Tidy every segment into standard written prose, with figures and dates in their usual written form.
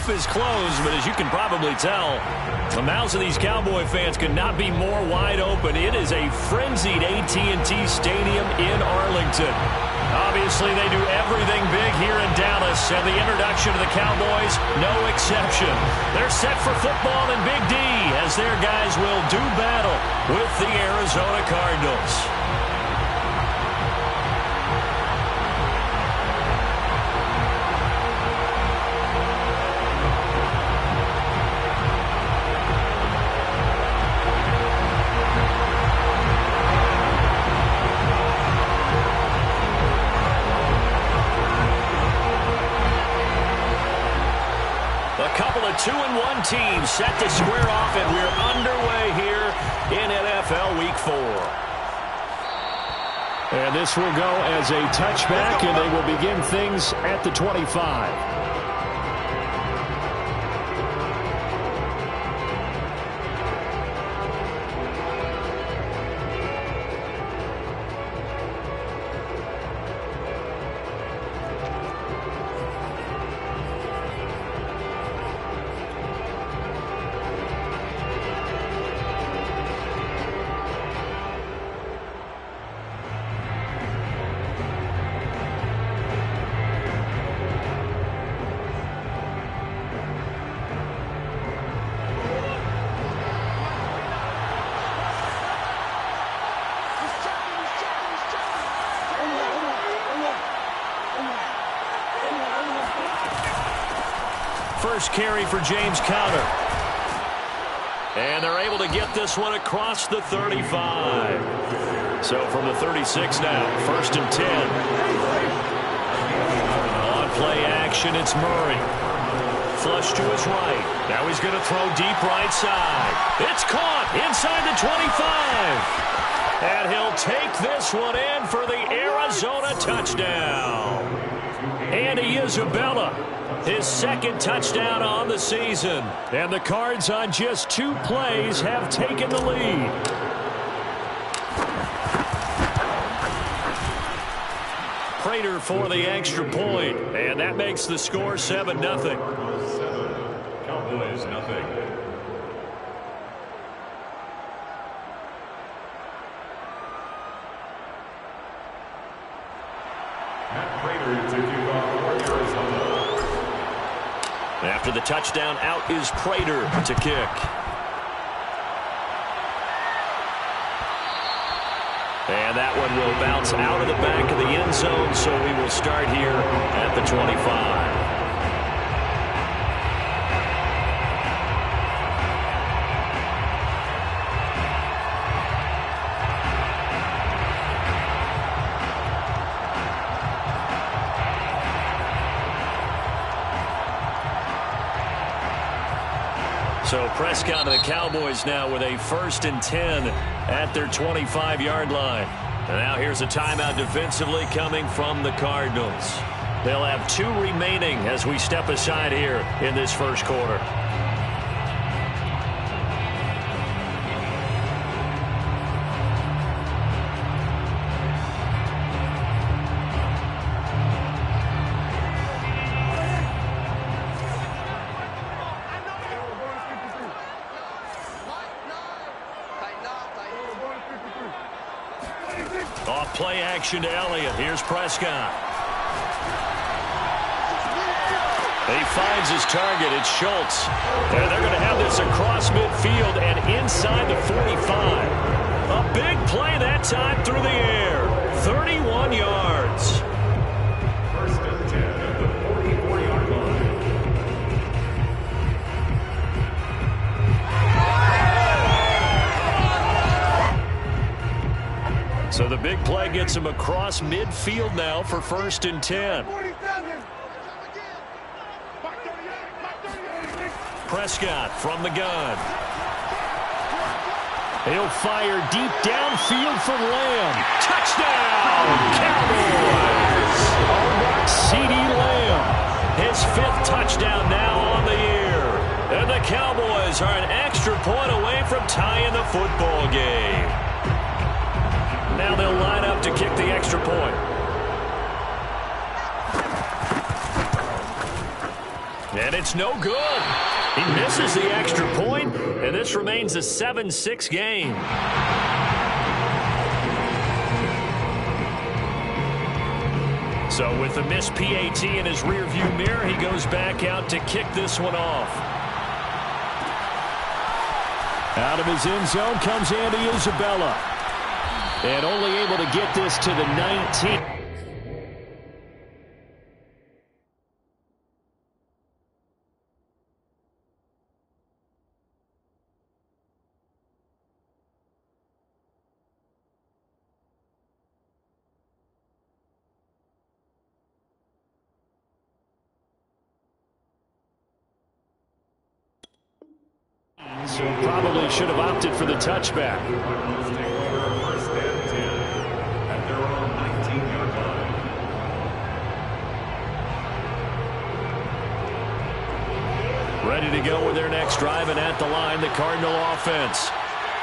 roof is closed, but as you can probably tell, the mouths of these Cowboy fans could not be more wide open. It is a frenzied AT&T Stadium in Arlington. Obviously, they do everything big here in Dallas, and the introduction of the Cowboys, no exception. They're set for football in Big D as their guys will do battle with the Arizona Cardinals. Two-and-one teams set to square off, and we're underway here in NFL Week 4. And this will go as a touchback, and they will begin things at the 25. First carry for James Conner. And they're able to get this one across the 35. So from the 36 now, 1st and 10. On play action, it's Murray. Flush to his right. Now he's going to throw deep right side. It's caught inside the 25. And he'll take this one in for the Arizona touchdown. Andy Isabella, his second touchdown on the season. And the Cards on just 2 plays have taken the lead. Prater for the extra point. And that makes the score 7-0. Cowboys, nothing. Matt Prater to kick off for Arizona. After the touchdown, out is Prater to kick. And that one will bounce out of the back of the end zone, so we will start here at the 25. So Prescott and the Cowboys now with a 1st and 10 at their 25-yard line. And now here's a timeout defensively coming from the Cardinals. They'll have 2 remaining as we step aside here in this first quarter. Off play action to Elliott. Here's Prescott. He finds his target. It's Schultz. And they're going to have this across midfield and inside the 45. A big play that time through the air. 31 yards. 1st and 10 at the 44-yard line. So the big play gets him across midfield now for 1st and 10. Prescott from the gun. He'll fire deep downfield for Lamb. Touchdown, Cowboys! CeeDee Lamb, his 5th touchdown now on the year. And the Cowboys are an extra point away from tying the football game. Now they'll line up to kick the extra point. And it's no good. He misses the extra point, and this remains a 7-6 game. So with the missed PAT in his rearview mirror, he goes back out to kick this one off. Out of his end zone comes Andy Isabella. And only able to get this to the 19. So probably should have opted for the touchback. First and 10 at their own 19-yard line. Ready to go with their next drive, and at the line, the Cardinal offense.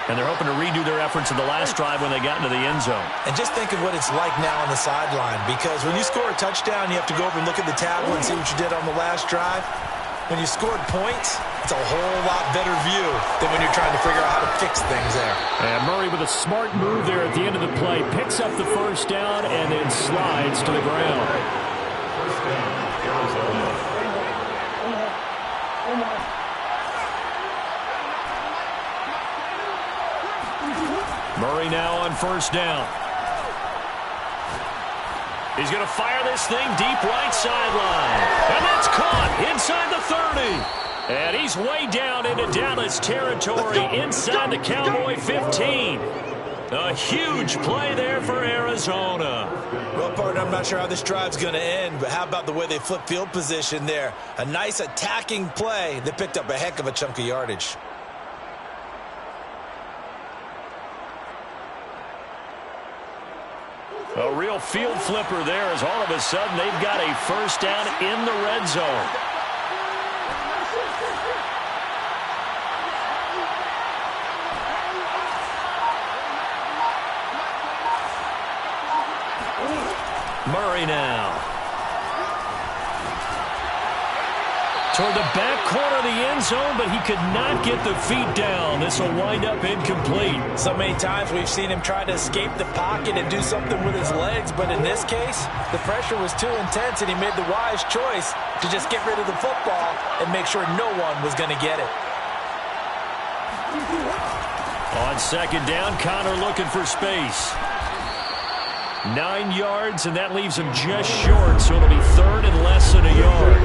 And they're hoping to redo their efforts in the last drive when they got into the end zone. And just think of what it's like now on the sideline, because when you score a touchdown, you have to go over and look at the tablet and see what you did on the last drive. When you scored points, it's a whole lot better view than when you're trying to figure out how to fix things there. And Murray with a smart move there at the end of the play. Picks up the first down and then slides to the ground. First down, Arizona. Murray now on first down. He's going to fire this thing deep right sideline. And that's caught inside the 30. And he's way down into Dallas territory inside the Cowboy 15. A huge play there for Arizona. Well, partner, I'm not sure how this drive's going to end, but how about the way they flip field position there? A nice attacking play that picked up a heck of a chunk of yardage. A real field flipper there as all of a sudden they've got a first down in the red zone. Murray now. Toward the back corner of the end zone, but he could not get the feet down. This will wind up incomplete. So many times we've seen him try to escape the pocket and do something with his legs, but in this case, the pressure was too intense, and he made the wise choice to just get rid of the football and make sure no one was going to get it. On second down, Connor looking for space. 9 yards, and that leaves him just short, so it'll be third and less than a yard.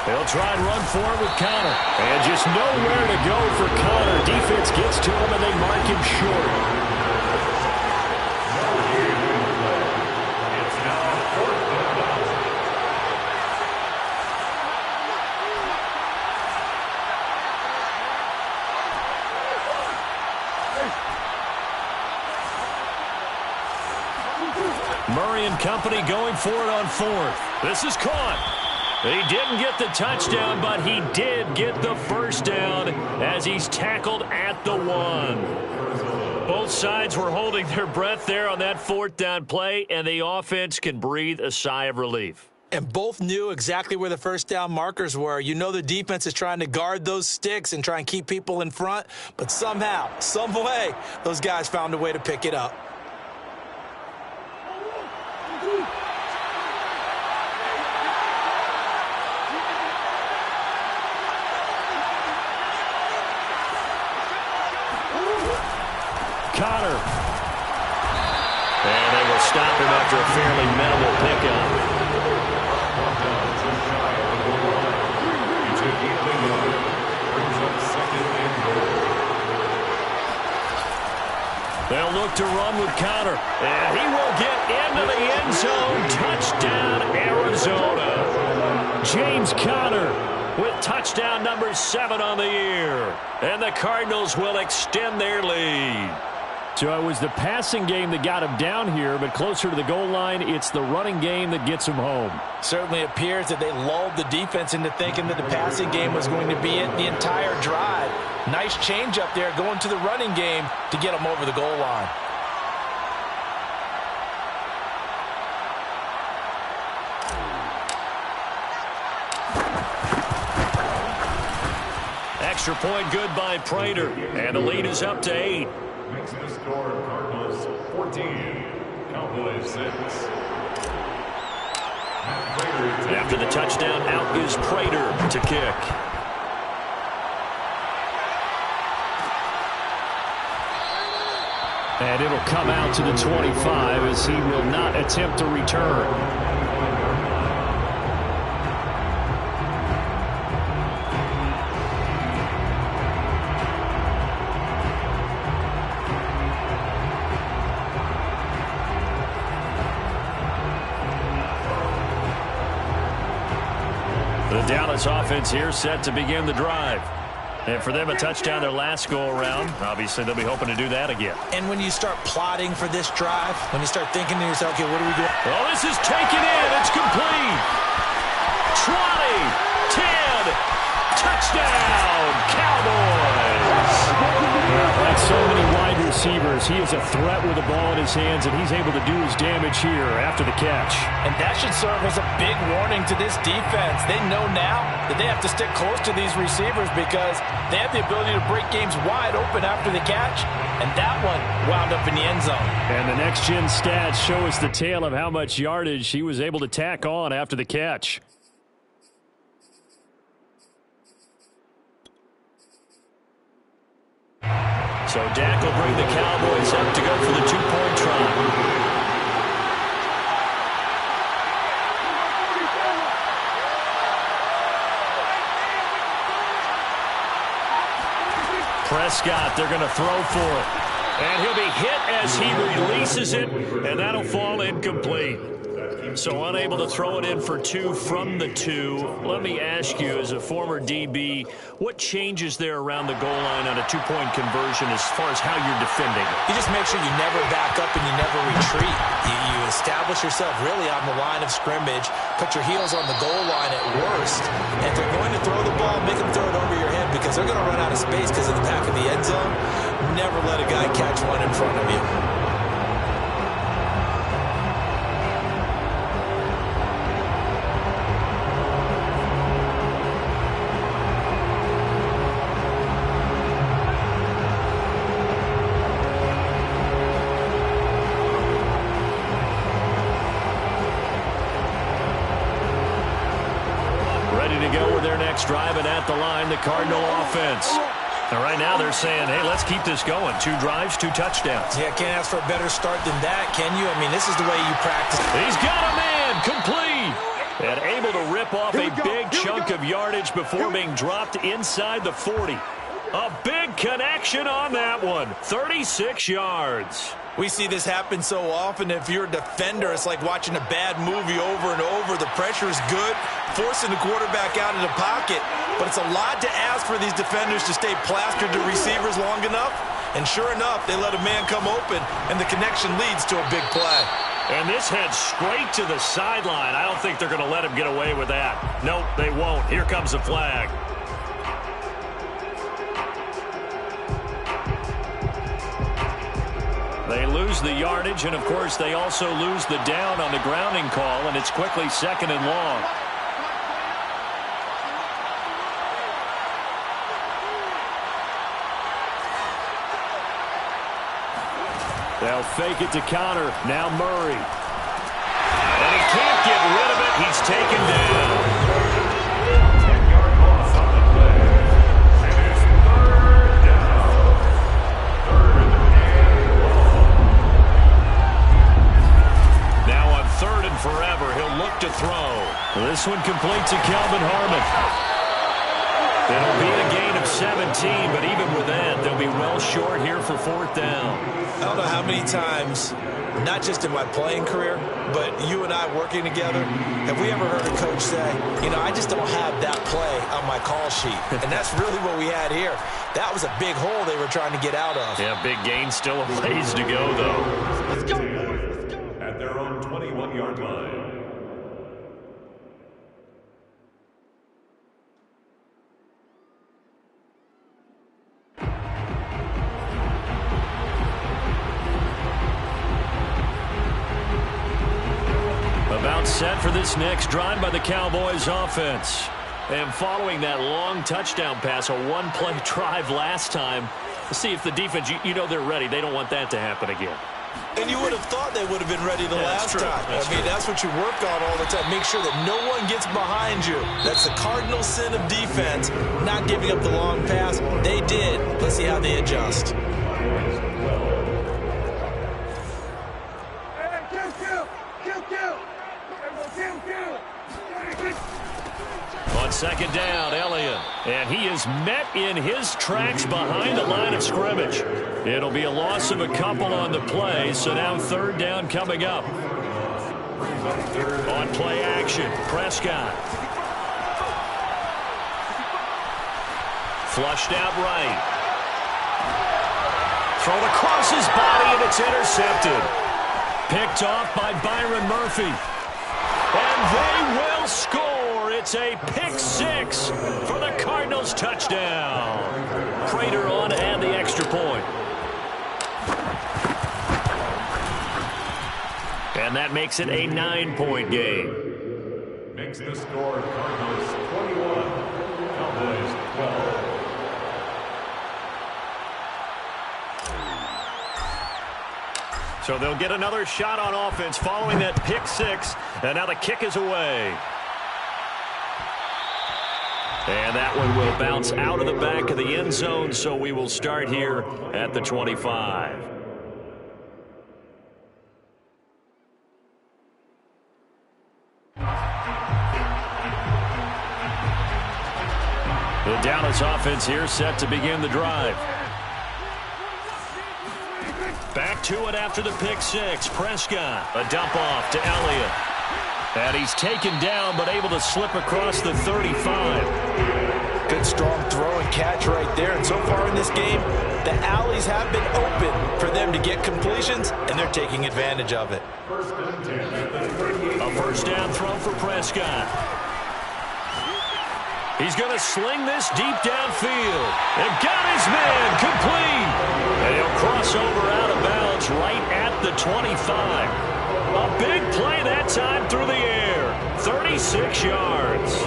They'll try and run forward with Connor. And just nowhere to go for Connor. Defense gets to him, and they mark him short. Murray and company going for it on fourth. This is caught. He didn't get the touchdown, but he did get the first down as he's tackled at the 1. Both sides were holding their breath there on that fourth down play, and the offense can breathe a sigh of relief. And both knew exactly where the first down markers were. You know the defense is trying to guard those sticks and try and keep people in front, but somehow, some way, those guys found a way to pick it up. Connor. And they will stop him after a fairly minimal pickup. They'll look to run with Connor. And he will get into the end zone. Touchdown, Arizona. James Conner with touchdown number 7 on the year. And the Cardinals will extend their lead. So it was the passing game that got him down here, but closer to the goal line, it's the running game that gets him home. Certainly appears that they lulled the defense into thinking that the passing game was going to be it the entire drive. Nice change up there going to the running game to get them over the goal line. Extra point good by Prater. And the lead is up to 8. Makes the score Cardinals 14, Cowboys 6. After the touchdown, out is Prater to kick. And it'll come out to the 25 as he will not attempt to return. The Dallas offense here set to begin the drive. And for them, a touchdown their last go-around. Obviously, they'll be hoping to do that again. And when you start plotting for this drive, when you start thinking to yourself, okay, what are we doing? Well, this is taken in. It's complete. 20, 10, touchdown, Cowboys. Like so many wide receivers, he is a threat with the ball in his hands, and he's able to do his damage here after the catch. And that should serve as a big warning to this defense. They know now that they have to stick close to these receivers because they have the ability to break games wide open after the catch. And that one wound up in the end zone. And the next-gen stats show us the tale of how much yardage he was able to tack on after the catch. So Dak will bring the Cowboys up to go for the two-point try. Prescott, they're going to throw for it. And he'll be hit as he releases it, and that'll fall incomplete. So unable to throw it in for 2 from the 2. Let me ask you, as a former DB, what changes there around the goal line on a two-point conversion as far as how you're defending? You just make sure you never back up and you never retreat. You establish yourself really on the line of scrimmage, put your heels on the goal line at worst. And if they're going to throw the ball, make them throw it over your head because they're going to run out of space because of the back of the end zone. Never let a guy catch one in front of you. Driving at the line, the Cardinal offense. And right now they're saying, hey, let's keep this going. 2 drives, 2 touchdowns. Yeah, can't ask for a better start than that, can you? I mean, this is the way you practice. He's got a man, complete. And able to rip off a big chunk of yardage before being dropped inside the 40. A big connection on that one. 36 yards. We see this happen so often. If you're a defender, it's like watching a bad movie over and over. The pressure is good, forcing the quarterback out of the pocket. But it's a lot to ask for these defenders to stay plastered to receivers long enough. And sure enough, they let a man come open, and the connection leads to a big play. And this heads straight to the sideline. I don't think they're going to let him get away with that. Nope, they won't. Here comes the flag. They lose the yardage, and, of course, they also lose the down on the grounding call, and it's quickly 2nd and long. They'll fake it to counter. Now Murray. And he can't get rid of it. He's taken down. 10-yard loss on the play. And it's 3rd down. 3rd and long. Now on 3rd and forever, he'll look to throw. This one complete to Kelvin Harmon. It'll be a gain of 17, but even with that, they'll be well short here for 4th down. I don't know how many times, not just in my playing career, but you and I working together, have we ever heard a coach say, you know, I just don't have that play on my call sheet. And that's really what we had here. That was a big hole they were trying to get out of. Yeah, big gain, still a ways to go, though. Let's go. At their own 21-yard line. set for this next drive by the Cowboys offense. And following that long touchdown pass, a one-play drive last time, let's see if the defense, you know they're ready. They don't want that to happen again. And you would have thought they would have been ready the last time. That's what you work on all the time. Make sure that no one gets behind you. That's the cardinal sin of defense, not giving up the long pass. They did. Let's see how they adjust. On second down, Elliott. And he is met in his tracks behind the line of scrimmage. It'll be a loss of a couple on the play, so now third down coming up. On play action, Prescott. Flushed out right. Thrown across his body, and it's intercepted. Picked off by Byron Murphy. And they will score. It's a pick six for the Cardinals touchdown. Prater on to add the extra point. And that makes it a 9-point game. Makes the score Cardinals 21, Cowboys 12. So they'll get another shot on offense following that pick six. And now the kick is away. And that one will bounce out of the back of the end zone, so we will start here at the 25. The Dallas offense here set to begin the drive. Back to it after the pick six. Prescott, a dump off to Elliott. And he's taken down, but able to slip across the 35. Good, strong throw and catch right there. And so far in this game, the alleys have been open for them to get completions, and they're taking advantage of it. A first down throw for Prescott. He's going to sling this deep downfield. And got his man complete. And he'll cross over out of bounds right at the 25. A big play that time through the air. 36 yards.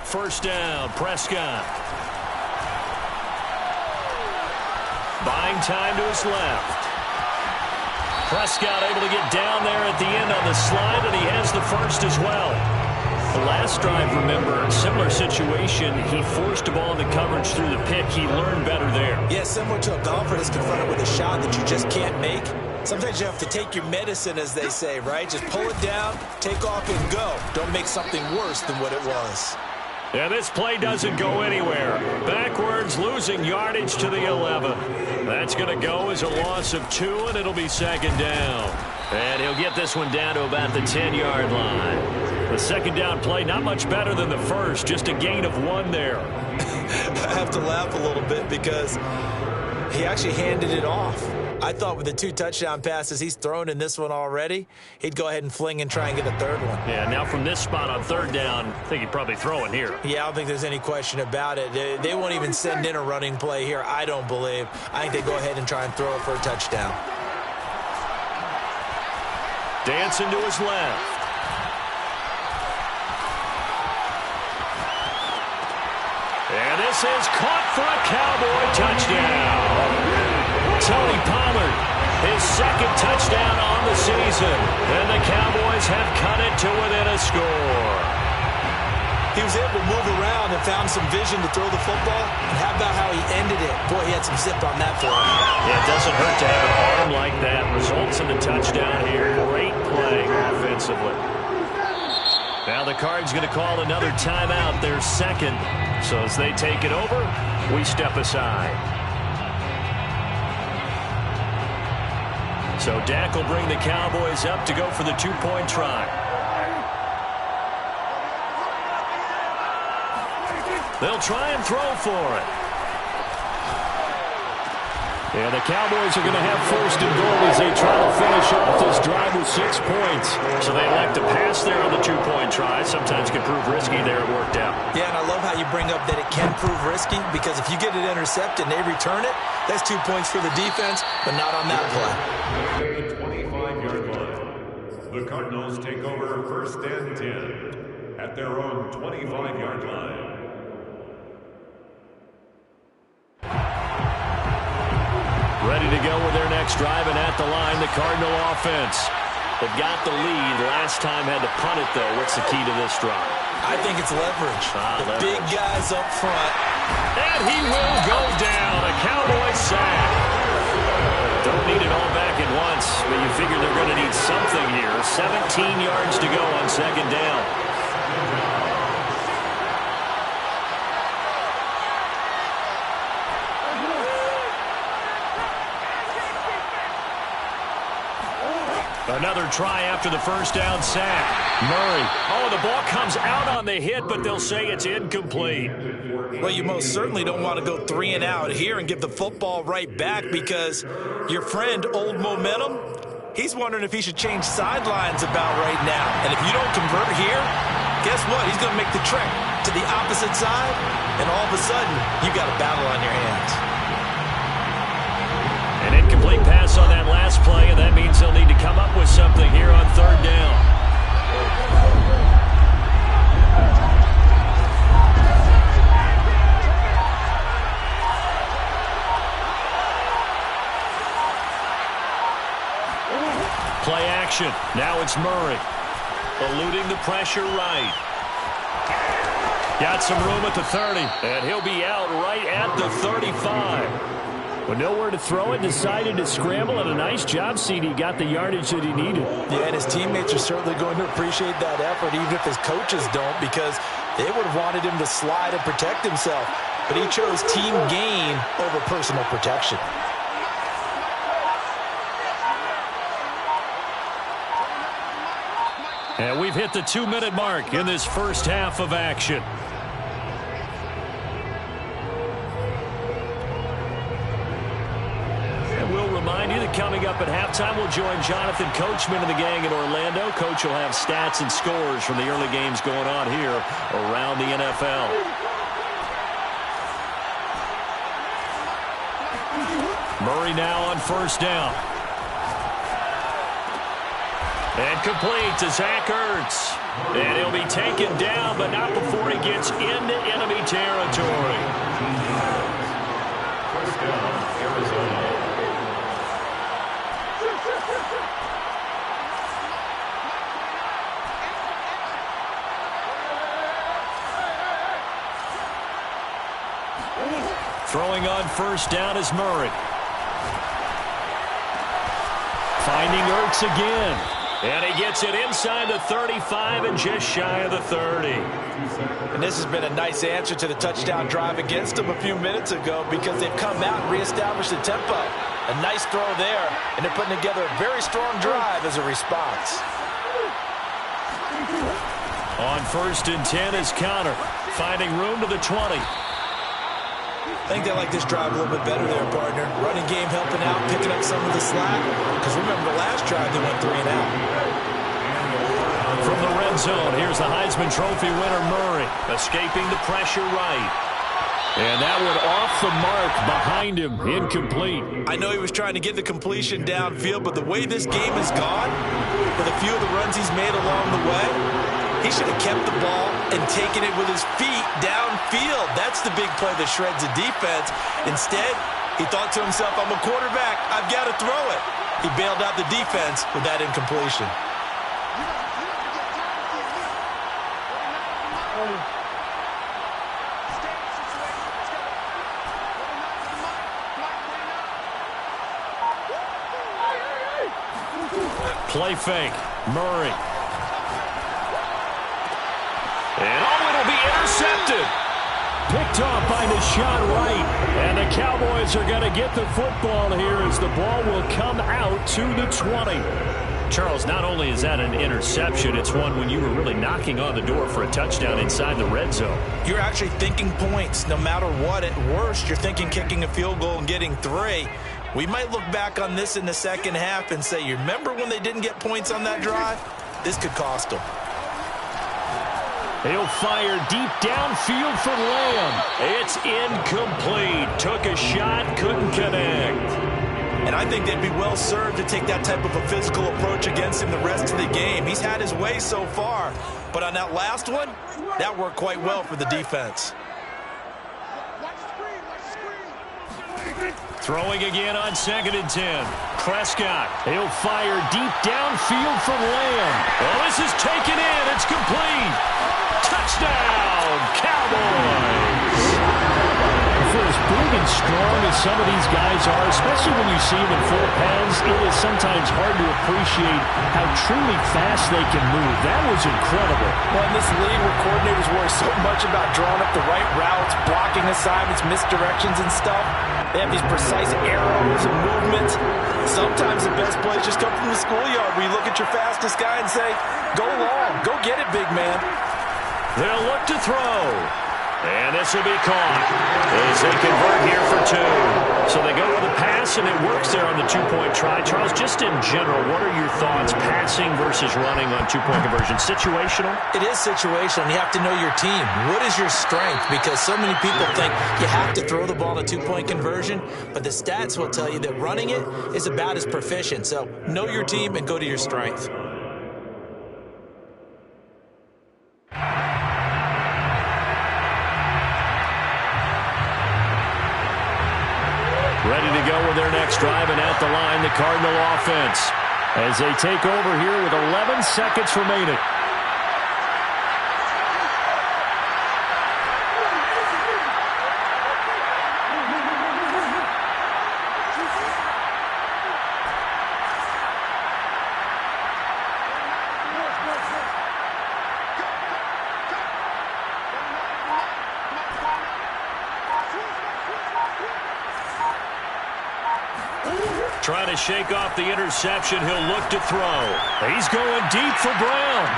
First down, Prescott. Buying time to his left. Prescott able to get down there at the end on the slide, and he has the first as well. The last drive, remember, similar situation. He forced a ball into coverage through the pick. He learned better there. Yeah, similar to a golfer that's confronted with a shot that you just can't make. Sometimes you have to take your medicine, as they say, right? Just pull it down, take off, and go. Don't make something worse than what it was. And this play doesn't go anywhere. Backwards, losing yardage to the 11. That's going to go as a loss of 2, and it'll be second down. And he'll get this one down to about the 10-yard line. The second down play, not much better than the first, just a gain of 1 there. I have to laugh a little bit because he actually handed it off. I thought with the 2 touchdown passes he's thrown in this one already, he'd go ahead and fling and try and get a third one. Yeah, now from this spot on third down, I think he'd probably throw it here. Yeah, I don't think there's any question about it. They won't even send in a running play here, I don't believe. I think they go ahead and try and throw it for a touchdown. Dancing to his left. And this is caught for a Cowboy touchdown. Tony Pollard, his second touchdown on the season. And the Cowboys have cut it to within a score. He was able to move around and found some vision to throw the football. And how about how he ended it? Boy, he had some zip on that throw. Yeah, it doesn't hurt to have an arm like that. Results in the touchdown here. Great play offensively. Now the Cards going to call another timeout, their second. So as they take it over, we step aside. So Dak will bring the Cowboys up to go for the 2-point try. They'll try and throw for it. Yeah, the Cowboys are going to have first and goal as they try to finish off this drive with 6 points. So they elect to pass there on the 2-point try. Sometimes can prove risky there. It worked out. Yeah, and I love how you bring up that it can prove risky, because if you get it intercepted and they return it, that's 2 points for the defense, but not on that play. At the 25-yard line, the Cardinals take over 1st and 10 at their own 25-yard line. Ready to go with their next drive, and at the line, the Cardinal offense. They've got the lead. Last time had to punt it, though. What's the key to this drive? I think it's leverage. The big guys up front. And he will go down. A Cowboy sack. Don't need it all back at once, but you figure they're going to need something here. 17 yards to go on 2nd down. Another try after the 1st down sack. Murray. Oh, the ball comes out on the hit, but they'll say it's incomplete. Well, you most certainly don't want to go 3 and out here and give the football right back, because your friend, Old Momentum, he's wondering if he should change sidelines about right now. And if you don't convert here, guess what? He's going to make the trek to the opposite side, and all of a sudden, you got a battle on your hands. An incomplete pass on that last play, and that means they'll need to come up with something here on 3rd down. Play action. Now it's Murray. Eluding the pressure right. Got some room at the 30, and he'll be out right at the 35. But nowhere to throw it, decided to scramble, and a nice job, CD. Got the yardage that he needed. Yeah, and his teammates are certainly going to appreciate that effort, even if his coaches don't, because they would have wanted him to slide and protect himself. But he chose team gain over personal protection. And we've hit the 2-minute mark in this first half of action. Remind you that coming up at halftime, we'll join Jonathan Coachman and the gang in Orlando. Coach will have stats and scores from the early games going on here around the NFL. Murray now on 1st down. And complete to Zach Ertz. And he'll be taken down, but not before he gets into enemy territory. 1st down, Arizona. Throwing on 1st down is Murray. Finding Ertz again. And he gets it inside the 35 and just shy of the 30. And this has been a nice answer to the touchdown drive against them a few minutes ago, because they've come out and reestablished the tempo. A nice throw there, and they're putting together a very strong drive as a response. On 1st and 10 is Conner. Finding room to the 20. I think they like this drive a little bit better there, partner. Running game helping out, picking up some of the slack. Because remember, the last drive they went 3 and out. From the red zone, here's the Heisman Trophy winner, Murray. Escaping the pressure right. And that one off the mark behind him, incomplete. I know he was trying to get the completion downfield, but the way this game has gone, with a few of the runs he's made along the way, he should have kept the ball and taken it with his feet downfield. That's the big play that shreds the defense. Instead, he thought to himself, I'm a quarterback. I've got to throw it. He bailed out the defense with that incompletion. Play fake. Murray. And it'll be intercepted. Picked off by Nahshon Wright. And the Cowboys are going to get the football here as the ball will come out to the 20. Charles, not only is that an interception, it's one when you were really knocking on the door for a touchdown inside the red zone. You're actually thinking points no matter what. At worst, you're thinking kicking a field goal and getting 3. We might look back on this in the second half and say, you remember when they didn't get points on that drive? This could cost them. He'll fire deep downfield for Lamb. It's incomplete. Took a shot, couldn't connect. And I think they'd be well served to take that type of a physical approach against him the rest of the game. He's had his way so far. But on that last one, that worked quite well for the defense. Throwing again on 2nd and 10. Prescott. He'll fire deep downfield for Lamb. Oh, this is taken in. It's complete. Touchdown, Cowboys. For as big and strong as some of these guys are, especially when you see them in full pads, it is sometimes hard to appreciate how truly fast they can move. That was incredible. Well, in this league where coordinators worry so much about drawing up the right routes, blocking assignments, misdirections and stuff, they have these precise arrows and movements. Sometimes the best plays just come from the schoolyard where you look at your fastest guy and say, go long, go get it, big man. They'll look to throw. And this will be caught as they convert here for 2. So they go with a pass, and it works there on the 2-point try. Charles, just in general, what are your thoughts passing versus running on 2-point conversion? Situational? It is situational. You have to know your team. What is your strength? Because so many people think you have to throw the ball in a 2-point conversion, but the stats will tell you that running it is about as proficient. So know your team and go to your strength. Ready to go with their next drive, and at the line, the Cardinal offense, as they take over here with 11 seconds remaining. Trying to shake off the interception. He'll look to throw. He's going deep for Brown.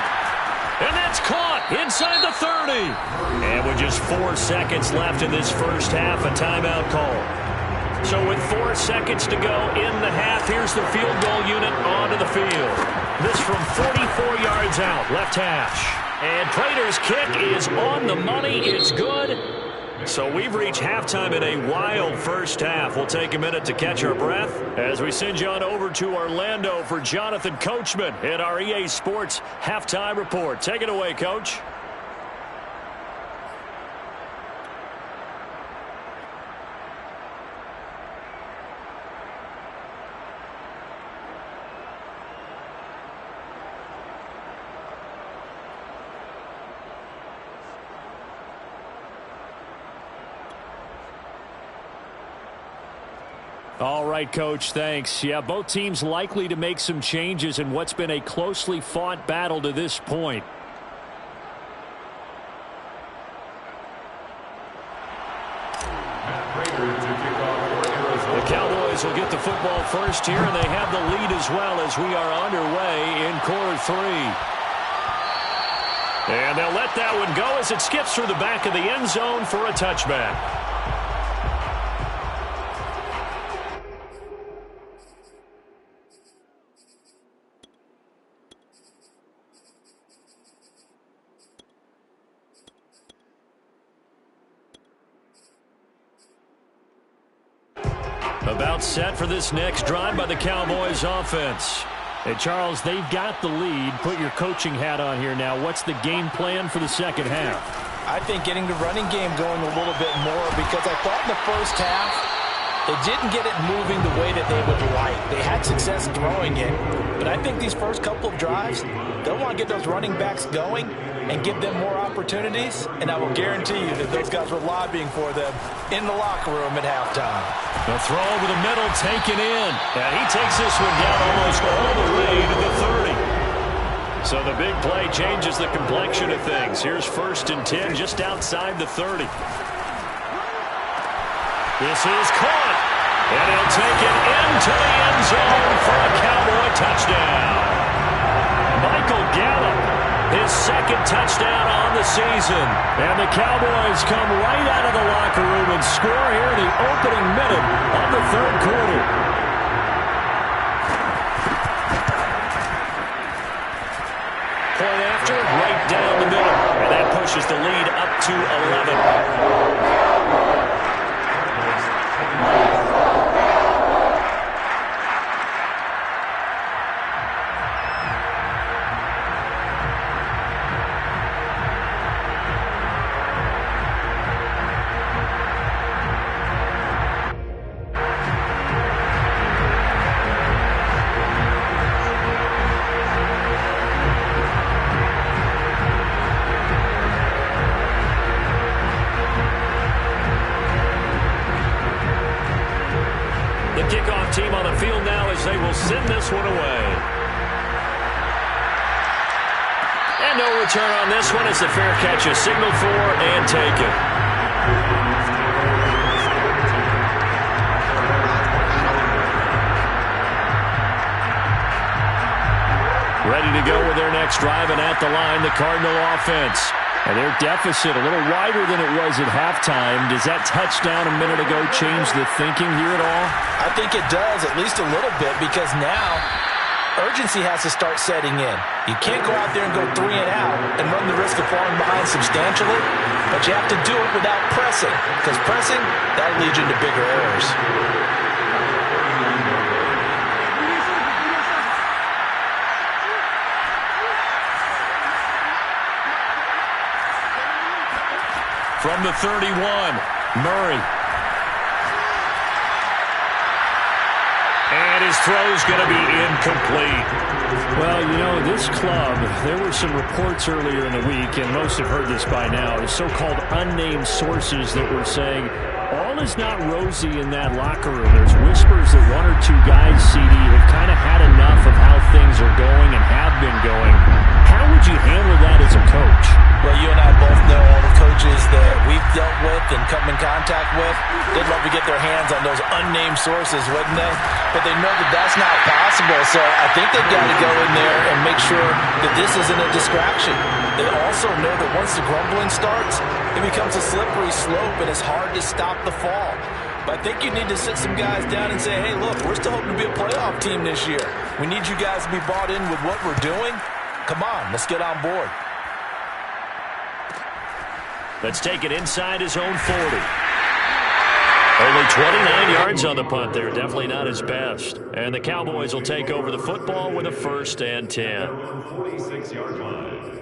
And that's caught inside the 30. And with just 4 seconds left in this first half, a timeout call. So with 4 seconds to go in the half, here's the field goal unit onto the field. This from 44 yards out, left hash. And Prater's kick is on the money. It's good. So we've reached halftime in a wild first half. We'll take a minute to catch our breath as we send you on over to Orlando for Jonathan Coachman in our EA Sports Halftime Report. Take it away, Coach. All right, Coach, thanks. Yeah, both teams likely to make some changes in what's been a closely fought battle to this point. The Cowboys will get the football first here, and they have the lead as well as we are underway in quarter 3. And they'll let that one go as it skips through the back of the end zone for a touchback. About set for this next drive by the Cowboys offense. Hey, Charles, they've got the lead. Put your coaching hat on here now. What's the game plan for the second half? I think getting the running game going a little bit more, because I thought in the first half they didn't get it moving the way that they would like. They had success throwing it, but I think these first couple of drives, they'll want to get those running backs going and give them more opportunities, and I will guarantee you that those guys were lobbying for them in the locker room at halftime. The throw over the middle taken in. And he takes this one down almost all the way to the 30. So the big play changes the complexion of things. Here's 1st and 10 just outside the 30. This is caught. And he'll take it into the end zone for a Cowboy touchdown. Michael Gallup, his second touchdown on the season. And the Cowboys come right out of the locker room and score here in the opening minute of the third quarter. Point after, right down the middle. And that pushes the lead up to 11. Team on the field now as they will send this one away. And no return on this one as the fair catch is signaled for and taken. Ready to go with their next drive, and at the line, the Cardinal offense. And their deficit a little wider than it was at halftime. Does that touchdown a minute ago change the thinking here at all? I think it does, at least a little bit, because now urgency has to start setting in. You can't go out there and go 3 and out and run the risk of falling behind substantially, but you have to do it without pressing, because pressing, that'll lead you into bigger errors. From the 31, Murray. And his throw's going to be incomplete. Well, you know, this club, there were some reports earlier in the week, and most have heard this by now, the so-called unnamed sources that were saying all is not rosy in that locker room. There's whispers that 1 or 2 guys, CD, have kind of had enough of how things are going and have been going. How would you handle that as a coach? Well, you and I both know all the coaches that we've dealt with and come in contact with. They'd love to get their hands on those unnamed sources, wouldn't they? But they know that that's not possible, so I think they've got to go in there and make sure that this isn't a distraction. They also know that once the grumbling starts, it becomes a slippery slope and it's hard to stop the fall. But I think you need to sit some guys down and say, hey, look, we're still hoping to be a playoff team this year. We need you guys to be bought in with what we're doing. Come on, let's get on board. Let's take it inside his own 40. Only 29 yards on the punt there. Definitely not his best. And the Cowboys will take over the football with a 1st and 10. 46-yard line.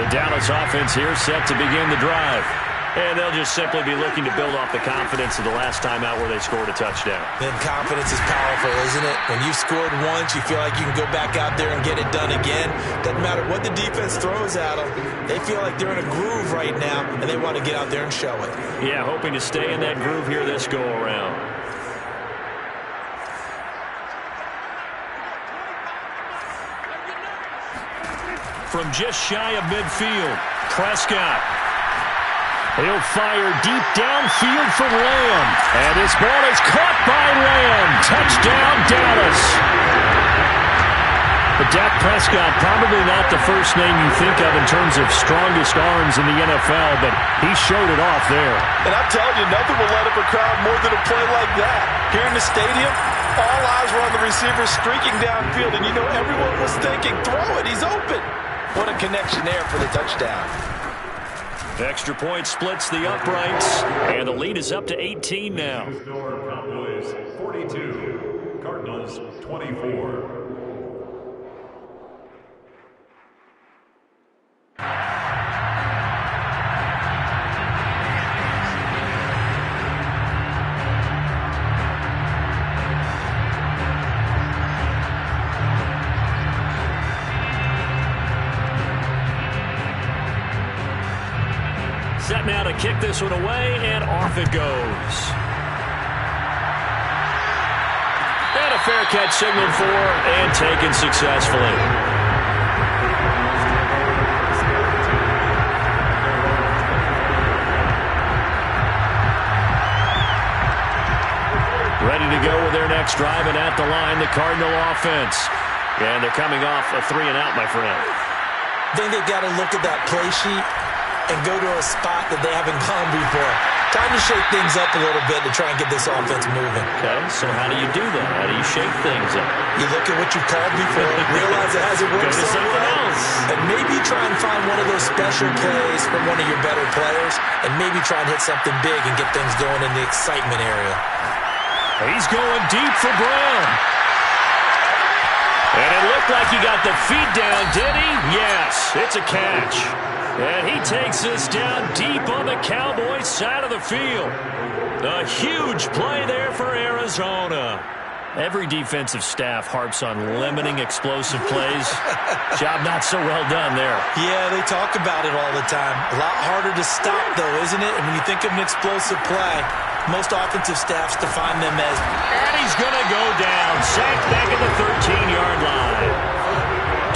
Dallas offense here set to begin the drive. And they'll just simply be looking to build off the confidence of the last time out where they scored a touchdown. And confidence is powerful, isn't it? When you've scored once, you feel like you can go back out there and get it done again. Doesn't matter what the defense throws at them. They feel like they're in a groove right now, and they want to get out there and show it. Yeah, hoping to stay in that groove here this go-around. From just shy of midfield, Prescott. He'll fire deep downfield for Lamb. And this ball is caught by Lamb. Touchdown, Dallas. But Dak Prescott, probably not the first name you think of in terms of strongest arms in the NFL, but he showed it off there. And I'm telling you, nothing will light up a crowd more than a play like that. Here in the stadium, all eyes were on the receiver streaking downfield, and you know everyone was thinking, throw it, he's open. What a connection there for the touchdown. Extra point splits the uprights, and the lead is up to 18 now. Cowboys 42, Cardinals 24. Set now to kick this one away, and off it goes. And a fair catch signaled for and taken successfully. Ready to go with their next drive, and at the line, the Cardinal offense. And they're coming off a 3-and-out, my friend. I think they've got to look at that play sheet and go to a spot that they haven't gone before. Time to shake things up a little bit to try and get this offense moving. Okay, so how do you do that? How do you shake things up? You look at what you've called before, realize it hasn't worked so well, and maybe try and find one of those special plays from one of your better players, and maybe try and hit something big and get things going in the excitement area. He's going deep for Brown. And it looked like he got the feet down, did he? Yes, it's a catch. And he takes this down deep on the Cowboys' side of the field. A huge play there for Arizona. Every defensive staff harps on limiting explosive plays. Job not so well done there. Yeah, they talk about it all the time. A lot harder to stop, though, isn't it? And when you think of an explosive play, most offensive staffs define them as... And he's going to go down. Sacked back at the 13-yard line.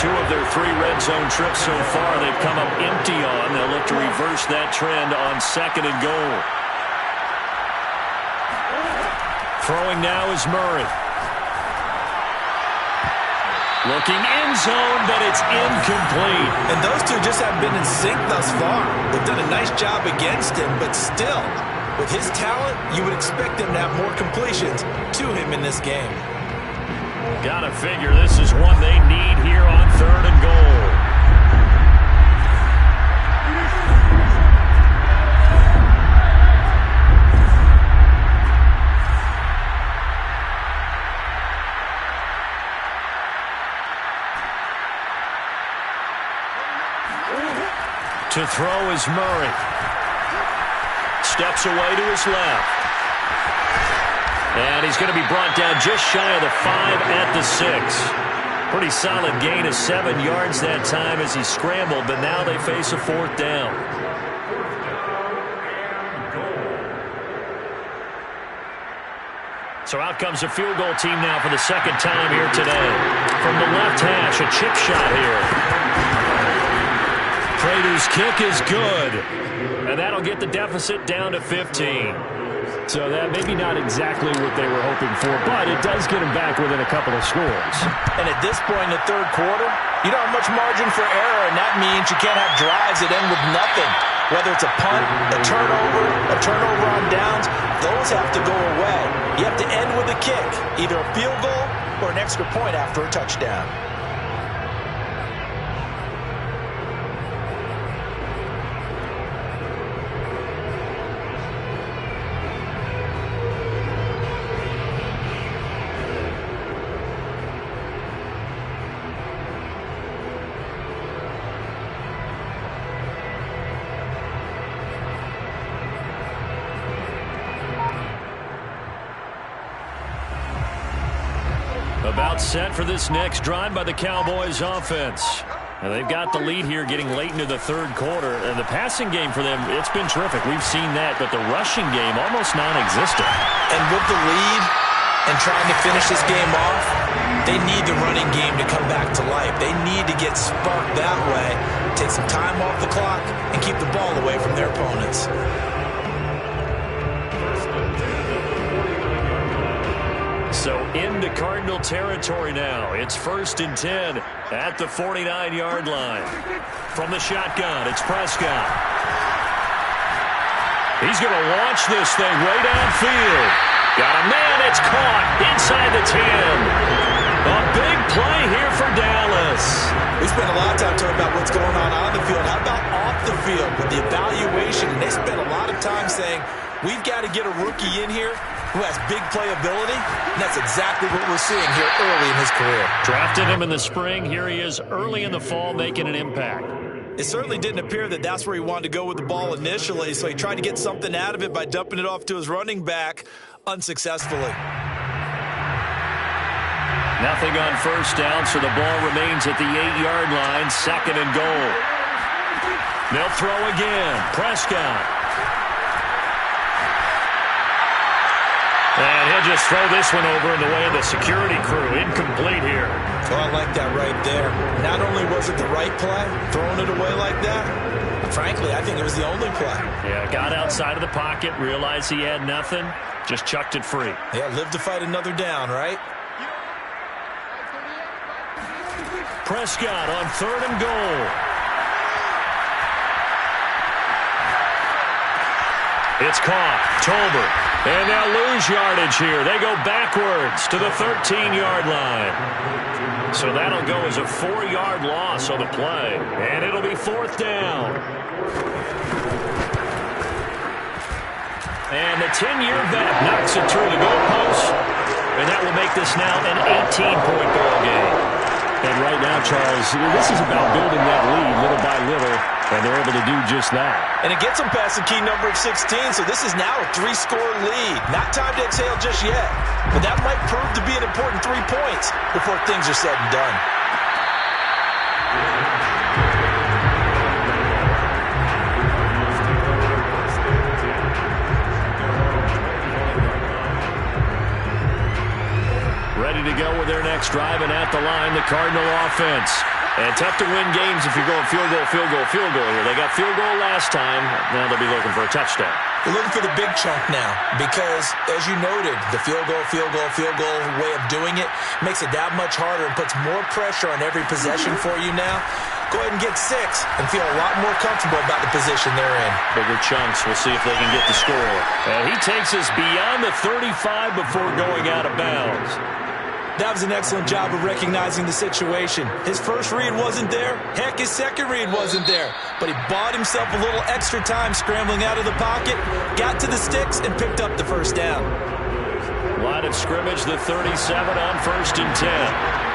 2 of their 3 red zone trips so far they've come up empty on. They'll look to reverse that trend on 2nd and goal. Throwing now is Murray. Looking end zone, but it's incomplete. And those two just haven't been in sync thus far. They've done a nice job against him, but still, with his talent, you would expect him to have more completions to him in this game. Gotta figure this is one they need here on 3rd and goal. To throw is Murray. Steps away to his left. And he's going to be brought down just shy of the 5 at the 6. Pretty solid gain of 7 yards that time as he scrambled, but now they face a 4th down. So out comes the field goal team now for the 2nd time here today. From the left hash, a chip shot here. Prater's kick is good. And that'll get the deficit down to 15. So that maybe not exactly what they were hoping for, but it does get them back within a couple of scores. And at this point in the 3rd quarter, you don't have much margin for error, and that means you can't have drives that end with nothing. Whether it's a punt, a turnover on downs, those have to go away. You have to end with a kick, either a field goal or an extra point after a touchdown. About set for this next drive by the Cowboys offense. And they've got the lead here getting late into the 3rd quarter. And the passing game for them, it's been terrific. We've seen that, but the rushing game almost non-existent. And with the lead and trying to finish this game off, they need the running game to come back to life. They need to get sparked that way, take some time off the clock, and keep the ball away from their opponents. So into Cardinal territory now. It's 1st and 10 at the 49-yard line. From the shotgun, it's Prescott. He's going to launch this thing way downfield. Got a man, it's caught inside the 10. A big play here for Dallas. We spent a lot of time talking about what's going on the field. How about off the field with the evaluation? They spent a lot of time saying, we've got to get a rookie in here who has big playability, and that's exactly what we're seeing here early in his career. Drafted him in the spring. Here he is early in the fall making an impact. It certainly didn't appear that that's where he wanted to go with the ball initially, so he tried to get something out of it by dumping it off to his running back unsuccessfully. Nothing on 1st down, so the ball remains at the 8-yard line, 2nd and goal. They'll throw again. Prescott. And he'll just throw this one over in the way of the security crew. Incomplete here. Well, I like that right there. Not only was it the right play, throwing it away like that, frankly, I think it was the only play. Yeah, got outside of the pocket, realized he had nothing, just chucked it free. Yeah, live to fight another down, right? Prescott on 3rd and goal. It's caught. Tolbert. And they'll lose yardage here. They go backwards to the 13-yard line. So that'll go as a 4-yard loss on the play. And it'll be 4th down. And the 10-year vet knocks it through the goalpost. And that will make this now an 18-point ball game. And right now, Charles, this is about building that lead little by little, and they're able to do just that. And it gets them past the key number of 16, so this is now a 3-score lead. Not time to exhale just yet, but that might prove to be an important 3 points before things are said and done. Ready to go with their next drive, and at the line, the Cardinal offense. And tough to win games if you're going field goal, field goal, field goal here. They got field goal last time. Now they'll be looking for a touchdown. They're looking for the big chunk now because, as you noted, the field goal way of doing it makes it that much harder and puts more pressure on every possession for you now. Go ahead and get 6 and feel a lot more comfortable about the position they're in. Bigger chunks. We'll see if they can get the score. And he takes us beyond the 35 before going out of bounds. That was an excellent job of recognizing the situation. His first read wasn't there. Heck, his second read wasn't there. But he bought himself a little extra time scrambling out of the pocket, got to the sticks, and picked up the first down. Line of scrimmage, the 37 on 1st and 10.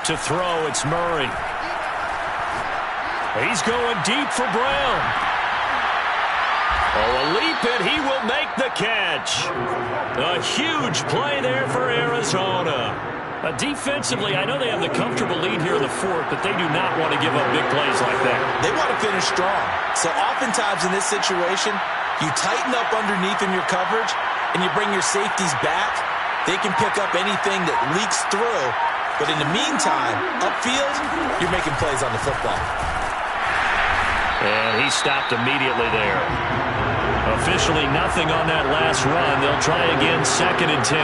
To throw, it's Murray. He's going deep for Brown. Oh, a leap, and he will make the catch. A huge play there for Arizona. Defensively, I know they have the comfortable lead here in the 4th, but they do not want to give up big plays like that. They want to finish strong. So oftentimes in this situation, you tighten up underneath in your coverage, and you bring your safeties back. They can pick up anything that leaks through. But in the meantime, upfield, you're making plays on the football. And he stopped immediately there. Officially nothing on that last run. They'll try again, 2nd and 10.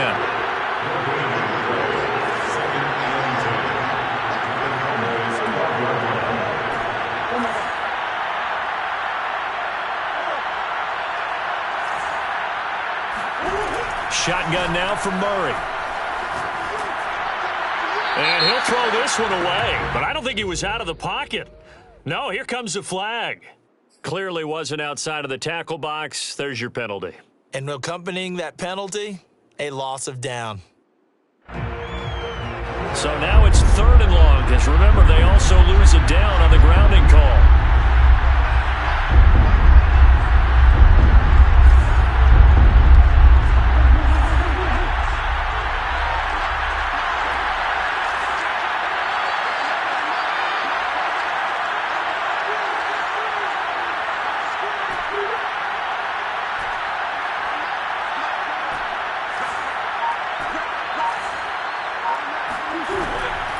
Shotgun now for Murray. And he'll throw this one away, but I don't think he was out of the pocket. No, here comes the flag. Clearly wasn't outside of the tackle box. There's your penalty. And accompanying that penalty, a loss of down. So now it's 3rd and long, because remember, they also lose a down on the grounding call.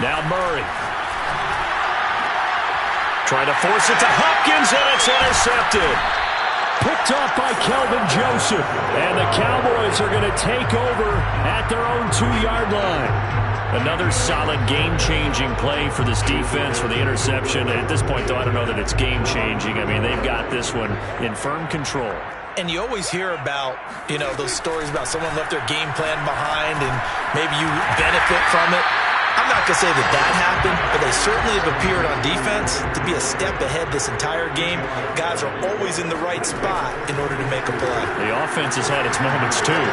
Now Murray. Trying to force it to Hopkins, and it's intercepted. Picked off by Kelvin Joseph. And the Cowboys are going to take over at their own 2-yard line. Another solid game-changing play for this defense for the interception. At this point, though, I don't know that it's game-changing. I mean, they've got this one in firm control. And you always hear about, those stories about someone left their game plan behind and maybe you benefit from it. I'm not going to say that happened, but they certainly have appeared on defense to be a step ahead this entire game. Guys are always in the right spot in order to make a play. The offense has had its moments, too.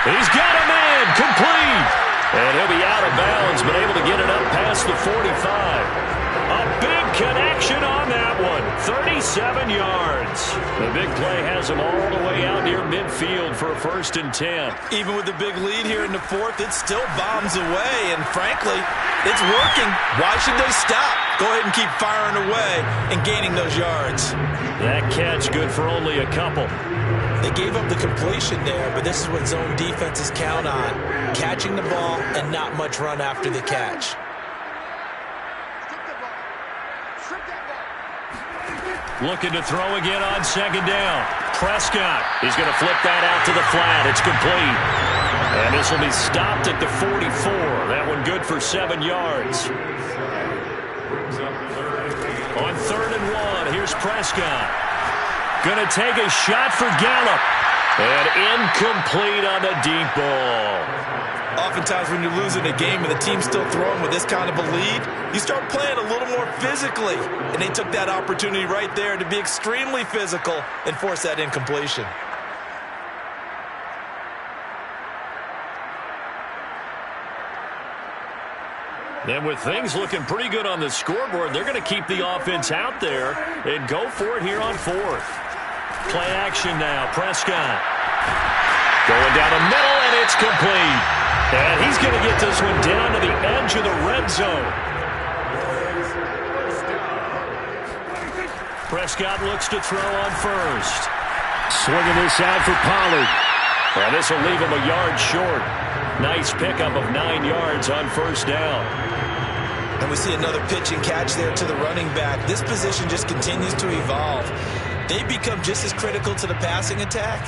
He's got a man complete. And he'll be out of bounds been able to get it up past the 45. A big connection on that one. 37 yards. The big play has him all the way out near midfield for a 1st and 10. Even with the big lead here in the 4th, it still bombs away. And frankly, it's working. Why should they stop? Go ahead and keep firing away and gaining those yards. That catch good for only a couple. They gave up the completion there, but this is what zone defenses count on. Catching the ball and not much run after the catch. Looking to throw again on 2nd down. Prescott is going to flip that out to the flat. It's complete. And this will be stopped at the 44. That one good for 7 yards. On 3rd and 1, here's Prescott. Going to take a shot for Gallup. And incomplete on the deep ball. Oftentimes when you're losing a game and the team's still throwing with this kind of a lead, you start playing a little more physically. And they took that opportunity right there to be extremely physical and force that incompletion. And with things looking pretty good on the scoreboard, they're going to keep the offense out there and go for it here on 4th. Play action now. Prescott going down the middle, and it's complete. And he's going to get this one down to the edge of the red zone. Prescott looks to throw on 1st. Swinging this out for Pollard. And this will leave him a yard short. Nice pickup of 9 yards on 1st down. And we see another pitch and catch there to the running back. This position just continues to evolve. They become just as critical to the passing attack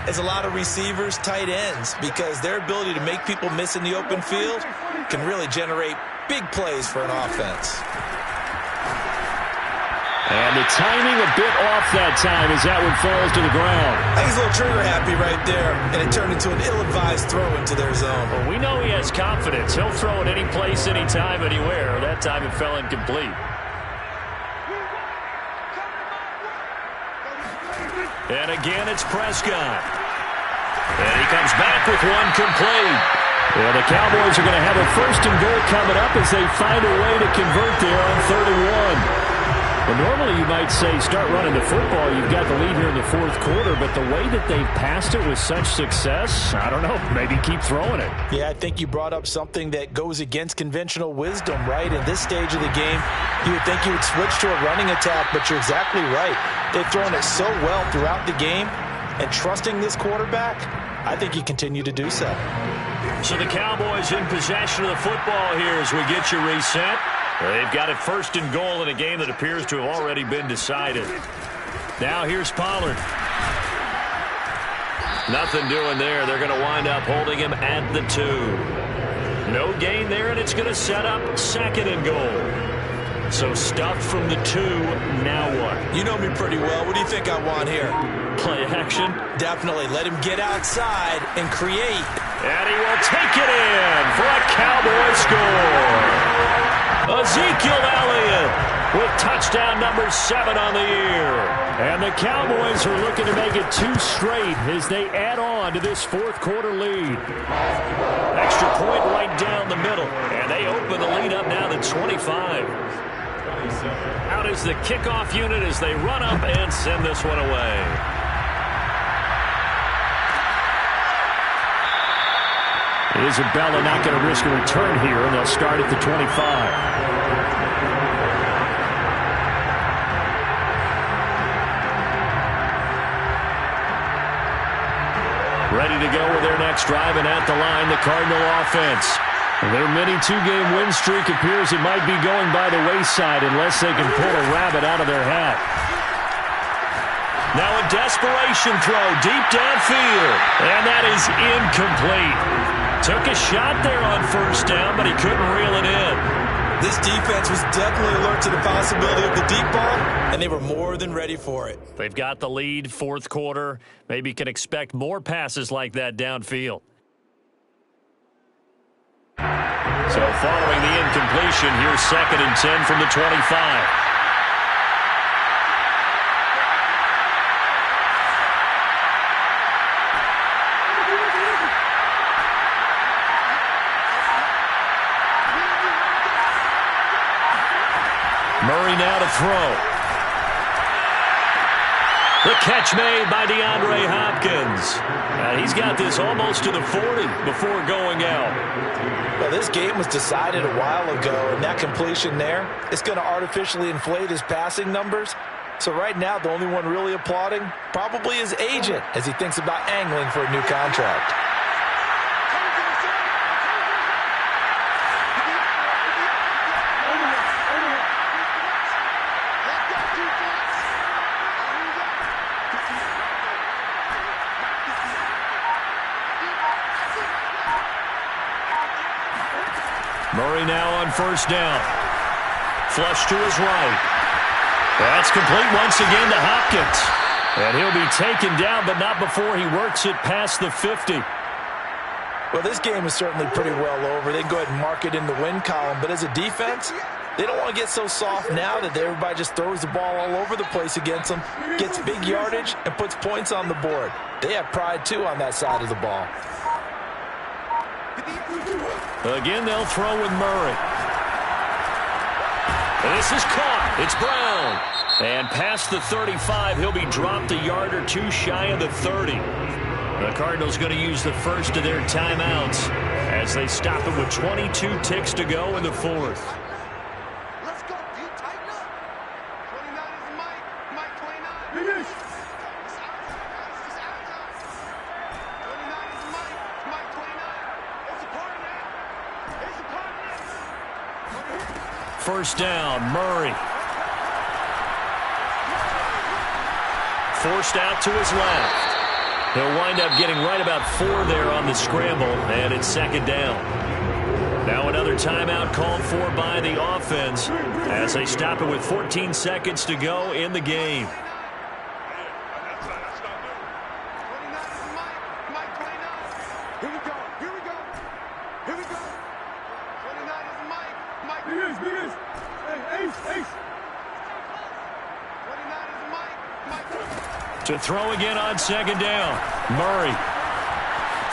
as a lot of receivers, tight ends, because their ability to make people miss in the open field can really generate big plays for an offense. And the timing a bit off that time as that one falls to the ground. I think he's a little trigger happy right there, and it turned into an ill-advised throw into their zone. Well, we know he has confidence. He'll throw it any place, anytime, anywhere. That time it fell incomplete. And again, it's Prescott. And he comes back with one complete. Well, the Cowboys are going to have a 1st and goal coming up as they find a way to convert there on 3rd and 1. Well, normally you might say start running the football. You've got the lead here in the 4th quarter, but the way that they've passed it with such success, I don't know, maybe keep throwing it. Yeah, I think you brought up something that goes against conventional wisdom, right? In this stage of the game, you would think you would switch to a running attack, but you're exactly right. They've thrown it so well throughout the game, and trusting this quarterback, I think you continue to do so. So the Cowboys in possession of the football here as we get you reset. They've got it 1st and goal in a game that appears to have already been decided. Now here's Pollard. Nothing doing there. They're going to wind up holding him at the 2. No gain there, and it's going to set up 2nd and goal. So stuffed from the 2. Now what? You know me pretty well. What do you think I want here? Play action. Definitely. Let him get outside and create. And he will take it in for a Cowboy score. Ezekiel Elliott with touchdown number 7 on the year. And the Cowboys are looking to make it 2 straight as they add on to this 4th quarter lead. Extra point right down the middle. And they open the lead up now to 25. Out is the kickoff unit as they run up and send this one away. Isabella not going to risk a return here, and they'll start at the 25. Ready to go with their next drive, and at the line, the Cardinal offense. Their mini 2-game win streak appears it might be going by the wayside unless they can pull a rabbit out of their hat. Now a desperation throw deep downfield, and that is incomplete. Took a shot there on 1st down, but he couldn't reel it in. This defense was definitely alert to the possibility of the deep ball, and they were more than ready for it. They've got the lead, 4th quarter. Maybe can expect more passes like that downfield. So following the incompletion, here's 2nd and 10 from the 25. now to throw. The catch made by DeAndre Hopkins. And he's got this almost to the 40 before going out. Well, this game was decided a while ago, and that completion there, it's going to artificially inflate his passing numbers. So right now, the only one really applauding probably his agent as he thinks about angling for a new contract. Murray now on first down. Flush to his right. That's complete once again to Hopkins. And he'll be taken down, but not before he works it past the 50. Well, this game is certainly pretty well over. They can go ahead and mark it in the win column. But as a defense, they don't want to get so soft now that everybody just throws the ball all over the place against them, gets big yardage, and puts points on the board. They have pride, too, on that side of the ball. Again, they'll throw with Murray. And this is caught. It's Brown. And past the 35, he'll be dropped a yard or two shy of the 30. The Cardinals going to use the first of their timeouts as they stop it with 22 ticks to go in the fourth. Let's go. You tighten up. 29 is Mike. Mike 29. It's out of time. 29 is Mike. Mike 29. It's a party now. It's a party now. First down, Murray. Forced out to his left. He'll wind up getting right about 4 there on the scramble, and it's second down. Now another timeout called for by the offense as they stop it with 14 seconds to go in the game. 29 is Mike. Mike 29. Here we go. Here we go. Here we go. 29 is Mike. Mike. Big Ace. Hey, Ace. 29 is Mike. Mike. To throw again on second down. Murray.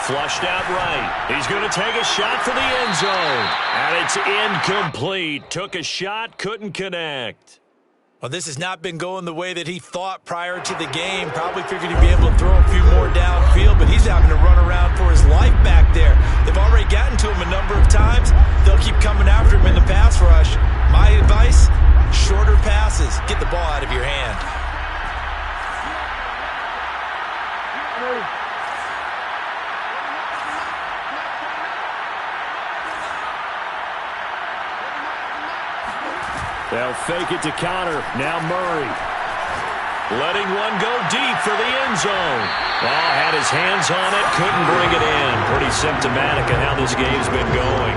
Flushed out right. He's going to take a shot for the end zone. And it's incomplete. Took a shot, couldn't connect. Well, this has not been going the way that he thought prior to the game. Probably figured he'd be able to throw a few more downfield, but he's having to run around for his life back there. They've already gotten to him a number of times. They'll keep coming after him in the pass rush. My advice, shorter passes. Get the ball out of your hand. They'll fake it to counter. Now Murray. Letting one go deep for the end zone. Oh, had his hands on it, couldn't bring it in. Pretty symptomatic of how this game's been going.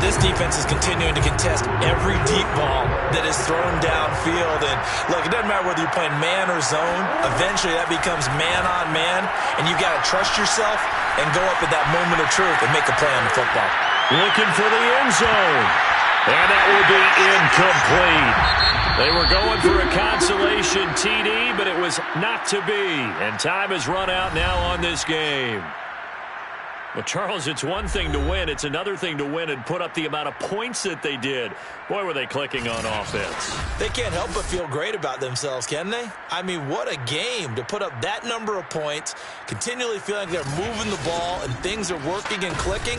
This defense is continuing to contest every deep ball that is thrown downfield. And look, it doesn't matter whether you're playing man or zone. Eventually that becomes man on man, and you got to trust yourself and go up at that moment of truth and make a play on the football. Looking for the end zone. And that will be incomplete. They were going for a consolation TD, but it was not to be. And time has run out now on this game. Well, Charles, it's one thing to win. It's another thing to win and put up the amount of points that they did. Boy, were they clicking on offense. They can't help but feel great about themselves, can they? I mean, what a game to put up that number of points, continually feeling like they're moving the ball and things are working and clicking.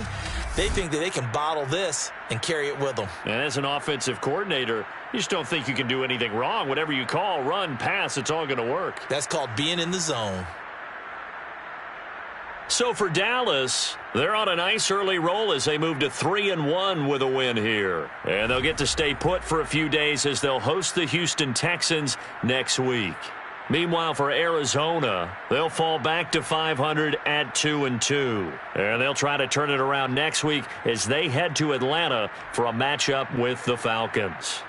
They think that they can bottle this and carry it with them. And as an offensive coordinator, you just don't think you can do anything wrong. Whatever you call, run, pass, it's all going to work. That's called being in the zone. So for Dallas, they're on a nice early roll as they move to 3-1 with a win here. And they'll get to stay put for a few days as they'll host the Houston Texans next week. Meanwhile, for Arizona, they'll fall back to 500 at 2-2. And they'll try to turn it around next week as they head to Atlanta for a matchup with the Falcons.